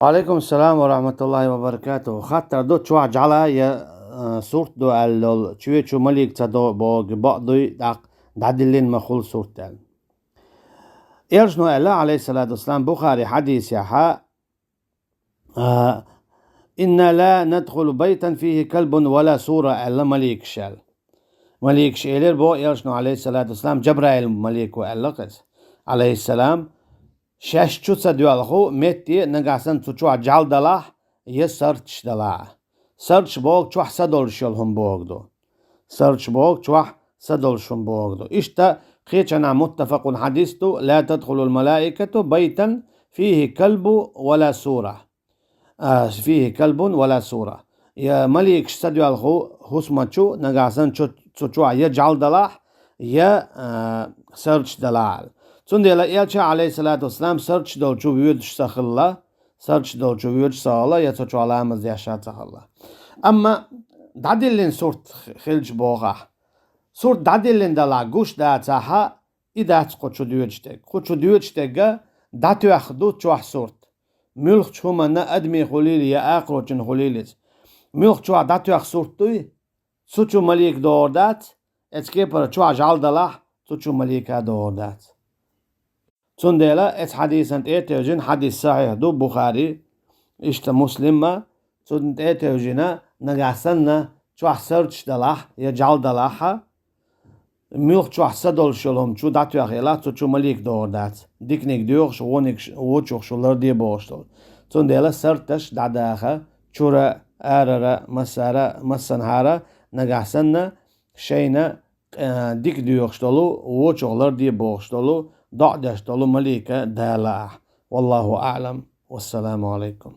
وعليكم السلام ورحمة الله وبركاته. خاطر دو تشوع جعلا يا صورت دو تشوي تشو مليك تدو بوغ بقضي دعدلين مخول صورت إرجنو الله عليه الصلاة والسلام بخاري حديث يحا إن لا ندخل بيتا فيه كلب ولا صورة إلا مليك شال مليك شيلر بو إرجنو عليه الصلاة والسلام جبرائيل مليك وألقز عليه السلام شاش تشوتسا ديالخو متي نغاسن تشوع جال دلاح يسرتش دلاح سرچ بوغ چوح سدول شلهم بوغدو سرچ بوغ چوح سدول شلهم بوغدو إشتا خيچنا متفق حديثتو لا تدخل الملائكة بيتا فيه كلب ولا سورة فيه كلب ولا سورة يا مليك شتديالخو حسمتشو نغاسن تشوع يجال دلاح يا سرچ دلاح Tsundela elçi aleyhissalatü vesselam sırç dolçu vüyüd şahılla sırç dolçu vüyüd sağla ya çoçu alamız yaşatahalla. Ama dadillin surt xilç boğa. Surt dadillin dala guş da taha idat qoçu düyüçte. Qoçu düyüçte datu yaxdu çoğ surt. Mülk çumana admi xulil ya aqroçun xulilis. Mülk çoğ datu yax surttu. Suçu malik doğurdat. Etske para çoğ jaldalah suçu malika doğurdat. Tsundela et hadisant etevjin hadis sahih do Bukhari işte Muslimma tsund etevjina nagasanna çuah search dalah ya jal dalaha milk çuah sadol sholom çu datya hela çu malik doğurdat diknik diyor şu onik o çok şolar diye boştol tsundela sertaş dadaha çura arara masara masanhara nagasanna şeyna dik diyor ştolu o çoklar diye boştolu ضع دشتلو مليكة دالا والله أعلم والسلام عليكم